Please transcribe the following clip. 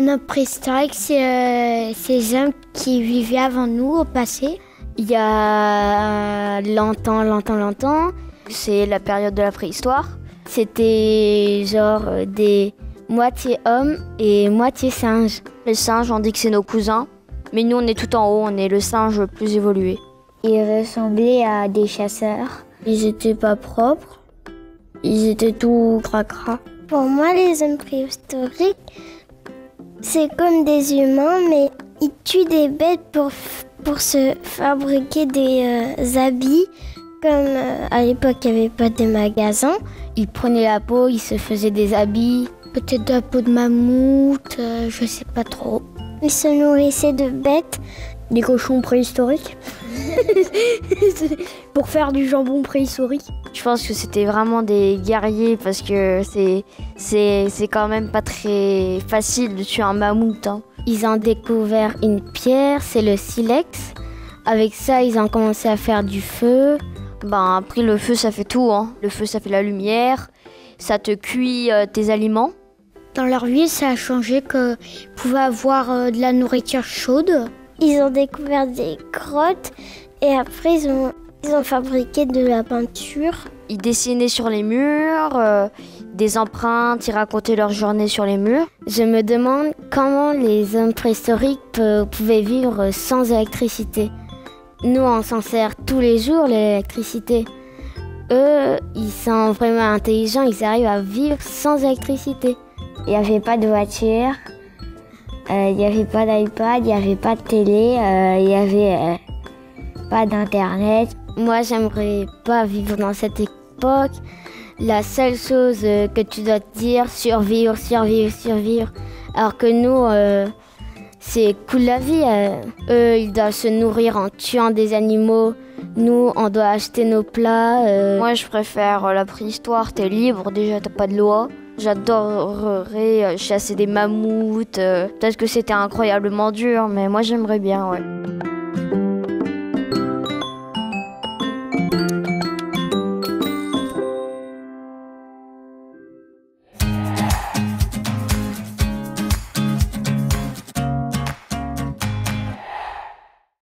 Un homme préhistorique, c'est ces hommes qui vivaient avant nous au passé. Il y a longtemps. C'est la période de la préhistoire. C'était genre des moitié hommes et moitié singes. Les singes, on dit que c'est nos cousins. Mais nous, on est tout en haut, on est le singe le plus évolué. Ils ressemblaient à des chasseurs. Ils étaient pas propres. Ils étaient tout cracra. Pour moi, les hommes préhistoriques, c'est comme des humains, mais ils tuent des bêtes pour se fabriquer des habits. Comme à l'époque, il n'y avait pas de magasins. Ils prenaient la peau, ils se faisaient des habits. Peut-être de la peau de mammouth, je sais pas trop. Ils se nourrissaient de bêtes. Des cochons préhistoriques. Pour faire du jambon préhistorique. Je pense que c'était vraiment des guerriers parce que c'est quand même pas très facile de tuer un mammouth. Hein. Ils ont découvert une pierre, c'est le silex. Avec ça, ils ont commencé à faire du feu. Ben, après, le feu, ça fait tout. Hein. Le feu, ça fait la lumière. Ça te cuit tes aliments. Dans leur vie, ça a changé qu'ils pouvaient avoir de la nourriture chaude. Ils ont découvert des grottes et après, ils ont fabriqué de la peinture. Ils dessinaient sur les murs, des empreintes, ils racontaient leur journée sur les murs. Je me demande comment les hommes préhistoriques pouvaient vivre sans électricité. Nous, on s'en sert tous les jours, l'électricité. Eux, ils sont vraiment intelligents, ils arrivent à vivre sans électricité. Il n'y avait pas de voiture, il n'y avait pas d'iPad, il n'y avait pas de télé, il n'y avait pas d'internet. Moi, j'aimerais pas vivre dans cette époque. La seule chose que tu dois te dire, survivre. Alors que nous, c'est cool la vie. Eux, ils doivent se nourrir en tuant des animaux. Nous, on doit acheter nos plats. Moi, je préfère la préhistoire. T'es libre, déjà, t'as pas de loi. J'adorerais chasser des mammouths. Peut-être que c'était incroyablement dur, mais moi, j'aimerais bien, ouais.